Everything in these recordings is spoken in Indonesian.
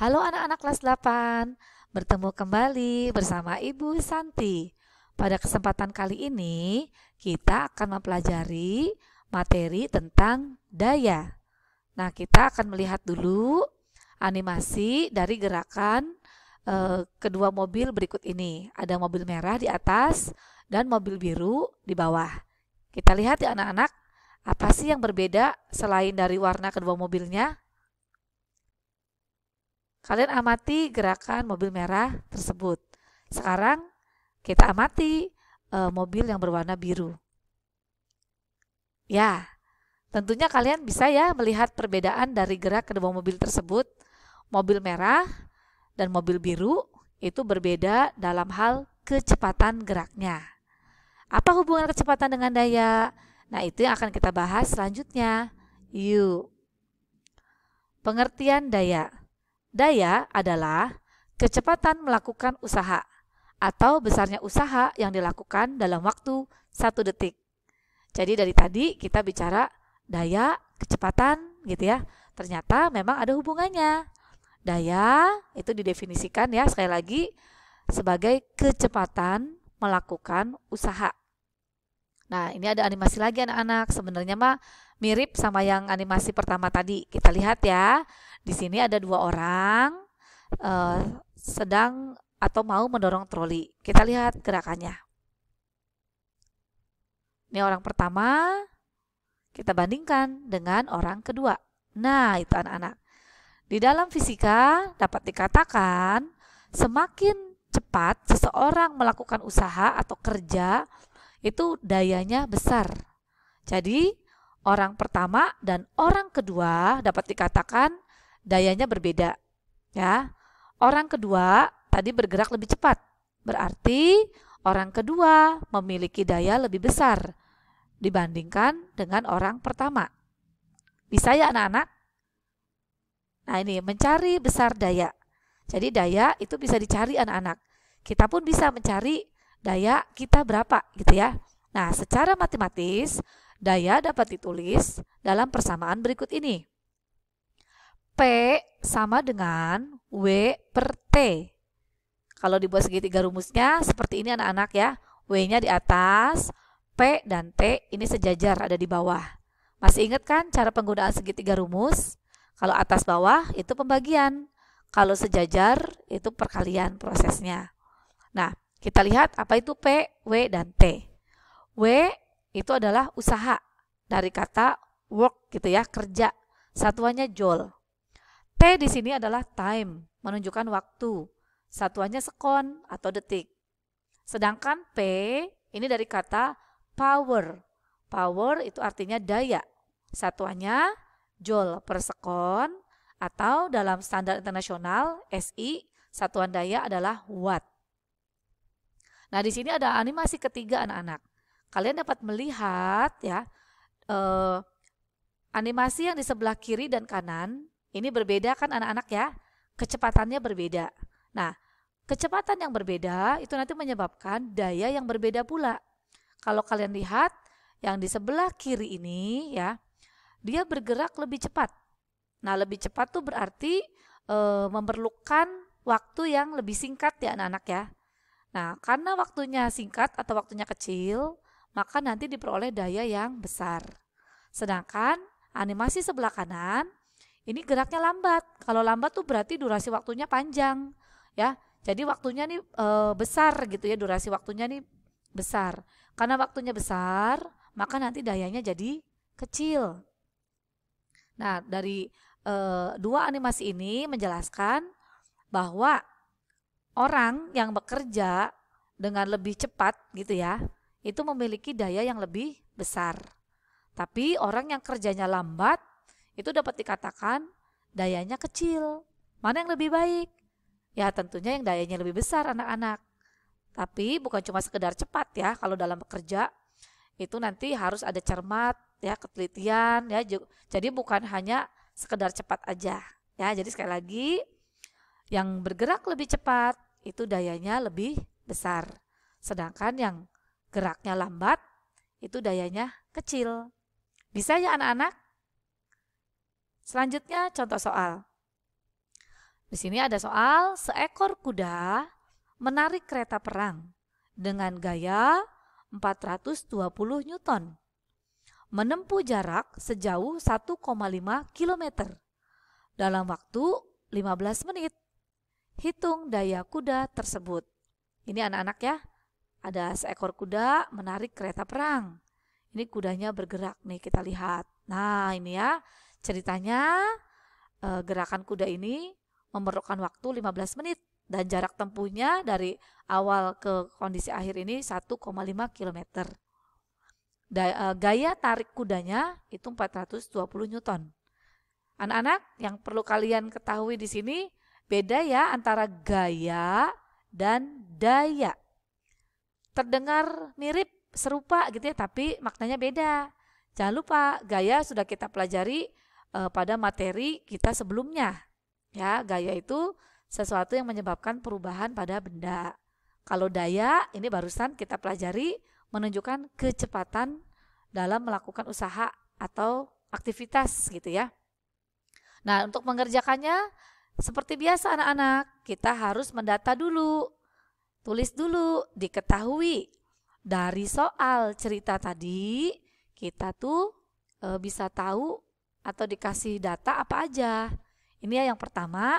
Halo anak-anak kelas 8, bertemu kembali bersama Ibu Santi. Pada kesempatan kali ini, kita akan mempelajari materi tentang daya. Nah, kita akan melihat dulu animasi dari gerakan kedua mobil berikut ini. Ada mobil merah di atas dan mobil biru di bawah. Kita lihat ya anak-anak, apa sih yang berbeda selain dari warna kedua mobilnya? Kalian amati gerakan mobil merah tersebut. Sekarang kita amati mobil yang berwarna biru. Ya, tentunya kalian bisa ya melihat perbedaan dari gerak kedua mobil tersebut. Mobil merah dan mobil biru itu berbeda dalam hal kecepatan geraknya. Apa hubungan kecepatan dengan daya? Nah, itu yang akan kita bahas selanjutnya. Yuk. Pengertian daya. Daya adalah kecepatan melakukan usaha atau besarnya usaha yang dilakukan dalam waktu 1 detik. Jadi dari tadi kita bicara daya, kecepatan gitu ya. Ternyata memang ada hubungannya. Daya itu didefinisikan ya sekali lagi sebagai kecepatan melakukan usaha. Nah, ini ada animasi lagi anak-anak. Sebenarnya mah mirip sama yang animasi pertama tadi. Kita lihat ya. Di sini ada 2 orang sedang atau mau mendorong troli. Kita lihat gerakannya. Ini orang pertama, kita bandingkan dengan orang kedua. Nah, itu anak-anak. Di dalam fisika dapat dikatakan semakin cepat seseorang melakukan usaha atau kerja, itu dayanya besar. Jadi orang pertama dan orang kedua dapat dikatakan dayanya berbeda. Ya, orang kedua tadi bergerak lebih cepat. Berarti orang kedua memiliki daya lebih besar dibandingkan dengan orang pertama. Bisa ya anak-anak? Nah ini mencari besar daya. Jadi daya itu bisa dicari anak-anak. Kita pun bisa mencari daya kita berapa gitu ya. Nah, secara matematis, daya dapat ditulis dalam persamaan berikut ini. P sama dengan W per T. Kalau dibuat segitiga rumusnya seperti ini anak-anak ya. W-nya di atas, P dan T ini sejajar ada di bawah. Masih ingat kan cara penggunaan segitiga rumus? Kalau atas bawah itu pembagian. Kalau sejajar itu perkalian prosesnya. Nah, kita lihat apa itu P, W, dan T. W itu adalah usaha dari kata work gitu ya, kerja. Satuannya joule. T di sini adalah time, menunjukkan waktu. Satuannya sekon atau detik. Sedangkan P ini dari kata power. Power itu artinya daya. Satuannya joule per sekon atau dalam standar internasional SI, satuan daya adalah watt. Nah, di sini ada animasi ketiga anak-anak. Kalian dapat melihat ya animasi yang di sebelah kiri dan kanan ini berbeda kan anak-anak ya, kecepatannya berbeda. Nah, kecepatan yang berbeda itu nanti menyebabkan daya yang berbeda pula. Kalau kalian lihat yang di sebelah kiri ini ya, dia bergerak lebih cepat. Nah, lebih cepat tuh berarti memerlukan waktu yang lebih singkat ya anak-anak ya. Nah, karena waktunya singkat atau waktunya kecil, maka nanti diperoleh daya yang besar. Sedangkan animasi sebelah kanan ini geraknya lambat. Kalau lambat tuh berarti durasi waktunya panjang, ya. Jadi waktunya nih besar gitu ya, durasi waktunya nih besar. Karena waktunya besar, maka nanti dayanya jadi kecil. Nah, dari 2 animasi ini menjelaskan bahwa orang yang bekerja dengan lebih cepat gitu ya, itu memiliki daya yang lebih besar. Tapi orang yang kerjanya lambat itu dapat dikatakan dayanya kecil. Mana yang lebih baik? Ya tentunya yang dayanya lebih besar anak-anak. Tapi bukan cuma sekedar cepat ya, kalau dalam bekerja itu nanti harus ada cermat ya, ketelitian ya. Jadi bukan hanya sekedar cepat aja. Ya, jadi sekali lagi yang bergerak lebih cepat itu dayanya lebih besar. Sedangkan yang geraknya lambat itu dayanya kecil. Bisa ya anak-anak? Selanjutnya contoh soal. Di sini ada soal seekor kuda menarik kereta perang dengan gaya 420 Newton. Menempuh jarak sejauh 1,5 km dalam waktu 15 menit. Hitung daya kuda tersebut. Ini anak-anak ya, ada seekor kuda menarik kereta perang. Ini kudanya bergerak nih, kita lihat. Nah ini ya ceritanya, gerakan kuda ini memerlukan waktu 15 menit dan jarak tempuhnya dari awal ke kondisi akhir ini 1,5 km. Gaya tarik kudanya itu 420 Newton. Anak-anak, yang perlu kalian ketahui di sini beda ya antara gaya dan daya. Terdengar mirip, serupa gitu ya, tapi maknanya beda. Jangan lupa, gaya sudah kita pelajari pada materi kita sebelumnya. Ya, gaya itu sesuatu yang menyebabkan perubahan pada benda. Kalau daya, ini barusan kita pelajari menunjukkan kecepatan dalam melakukan usaha atau aktivitas gitu ya. Nah, untuk mengerjakannya seperti biasa anak-anak, kita harus mendata dulu. Tulis dulu, diketahui. Dari soal cerita tadi, kita tuh bisa tahu atau dikasih data apa aja. Ini ya, yang pertama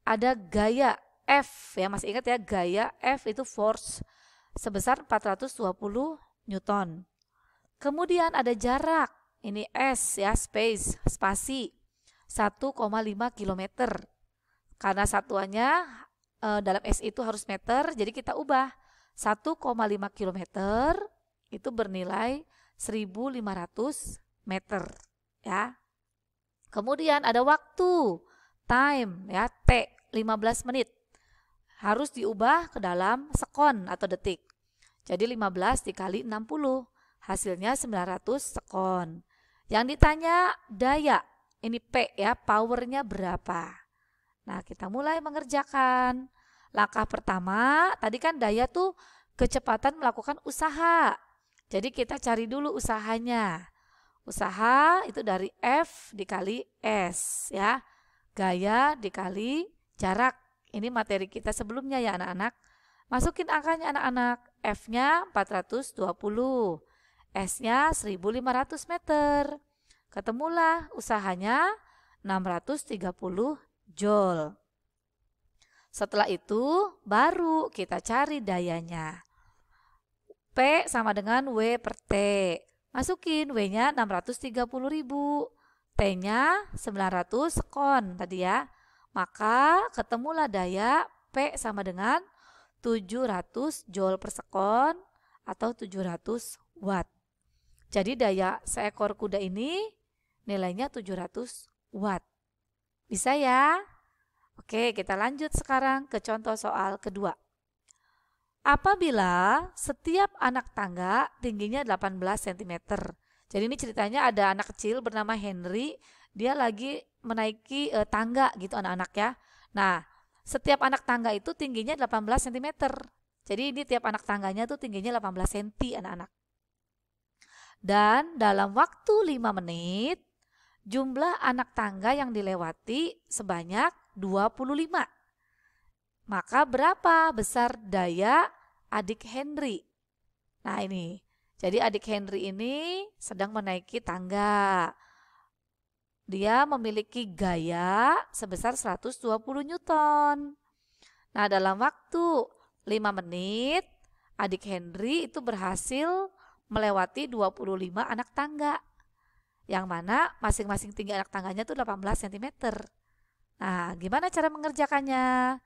ada gaya F ya, masih ingat ya, gaya F itu force sebesar 420 Newton. Kemudian ada jarak, ini S ya, space, spasi 1,5 km. Karena satuannya dalam S itu harus meter, jadi kita ubah 1,5 km itu bernilai 1.500 meter ya. Kemudian ada waktu, time ya, T 15 menit. Harus diubah ke dalam sekon atau detik. Jadi 15 dikali 60, hasilnya 900 sekon. Yang ditanya daya, ini P ya, powernya berapa. Nah, kita mulai mengerjakan. Langkah pertama, tadi kan daya tuh kecepatan melakukan usaha. Jadi kita cari dulu usahanya. Usaha itu dari F dikali S ya. Gaya dikali jarak. Ini materi kita sebelumnya ya anak-anak. Masukin angkanya anak-anak. F-nya 420. S-nya 1.500 meter. Ketemulah usahanya 630 Joule. Setelah itu baru kita cari dayanya. P sama dengan W per T. Masukin W-nya 630.000. T-nya 900 sekon tadi ya. Maka ketemulah daya P sama dengan 700 Joule per sekon atau 700 watt. Jadi daya seekor kuda ini nilainya 700 watt. Bisa ya? Oke, kita lanjut sekarang ke contoh soal kedua. Apabila setiap anak tangga tingginya 18 cm. Jadi ini ceritanya ada anak kecil bernama Henry, dia lagi menaiki tangga gitu anak-anak ya. Nah, setiap anak tangga itu tingginya 18 cm. Jadi ini tiap anak tangganya tuh tingginya 18 cm anak-anak. Dan dalam waktu 5 menit, jumlah anak tangga yang dilewati sebanyak 25. Maka berapa besar daya adik Henry? Nah ini, jadi adik Henry ini sedang menaiki tangga. Dia memiliki gaya sebesar 120 Newton. Nah dalam waktu 5 menit, adik Henry itu berhasil melewati 25 anak tangga. Yang mana masing-masing tinggi anak tangganya itu 18 cm. Nah gimana cara mengerjakannya?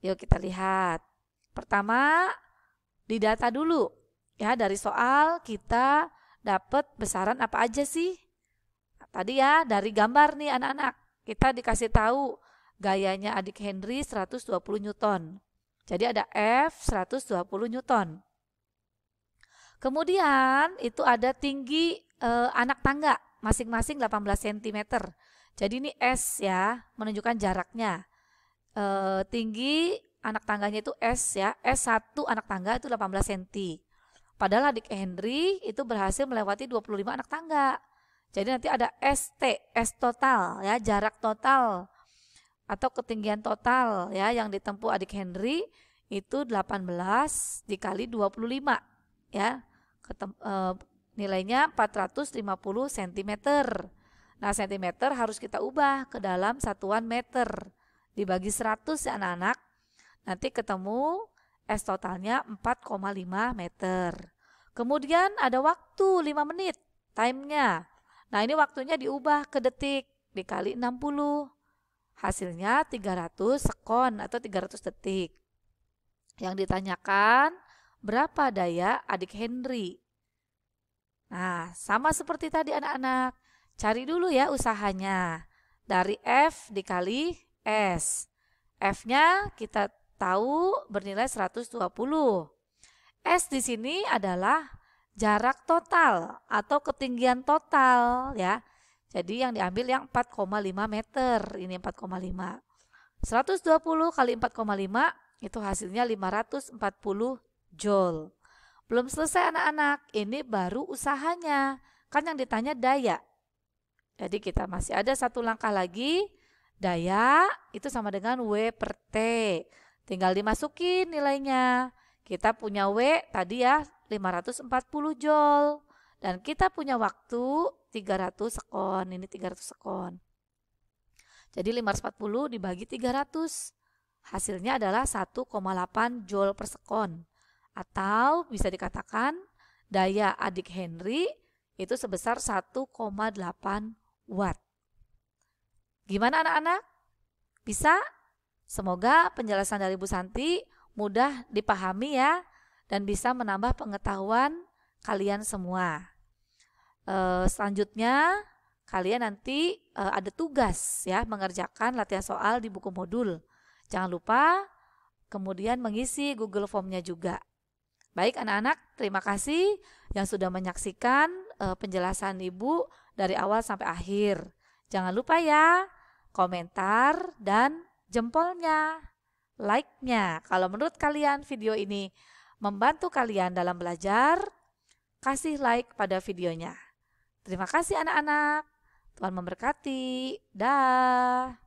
Yuk kita lihat. Pertama, didata dulu. Ya, dari soal kita dapat besaran apa aja sih? Nah, tadi ya, dari gambar nih anak-anak. Kita dikasih tahu gayanya adik Henry 120 Newton. Jadi ada F 120 Newton. Kemudian itu ada tinggi anak tangga masing-masing 18 cm. Jadi ini S ya, menunjukkan jaraknya. Tinggi anak tangganya itu S ya, S1 anak tangga itu 18 cm. Padahal adik Henry itu berhasil melewati 25 anak tangga. Jadi nanti ada ST, S total ya, jarak total atau ketinggian total ya yang ditempuh adik Henry itu 18 dikali 25 ya. Nilainya 450 cm. Nah, cm harus kita ubah ke dalam satuan meter. Dibagi 100 ya anak-anak. Nanti ketemu S totalnya 4,5 meter. Kemudian ada waktu 5 menit, time-nya. Nah, ini waktunya diubah ke detik, dikali 60. Hasilnya 300 sekon atau 300 detik. Yang ditanyakan, berapa daya adik Henry? Nah, sama seperti tadi anak-anak. Cari dulu ya usahanya. Dari F dikali S. F-nya kita tahu bernilai 120. S di sini adalah jarak total atau ketinggian total ya. Jadi yang diambil yang 4,5 meter. Ini 4,5. 120 kali 4,5 itu hasilnya 540 joule. Belum selesai anak-anak. Ini baru usahanya. Kan yang ditanya daya. Jadi kita masih ada satu langkah lagi. Daya itu sama dengan W per T. Tinggal dimasukin nilainya. Kita punya W tadi ya 540 joule. Dan kita punya waktu 300 sekon. Ini 300 sekon. Jadi 540 dibagi 300. Hasilnya adalah 1,8 joule per sekon. Atau bisa dikatakan daya adik Henry itu sebesar 1,8 watt. Gimana anak-anak? Bisa? Semoga penjelasan dari Bu Santi mudah dipahami ya dan bisa menambah pengetahuan kalian semua. Selanjutnya kalian nanti ada tugas ya mengerjakan latihan soal di buku modul. Jangan lupa kemudian mengisi Google Form-nya juga. Baik anak-anak, terima kasih yang sudah menyaksikan penjelasan Ibu dari awal sampai akhir. Jangan lupa ya, komentar dan jempolnya, like-nya. Kalau menurut kalian video ini membantu kalian dalam belajar, kasih like pada videonya. Terima kasih anak-anak. Tuhan memberkati. Dah.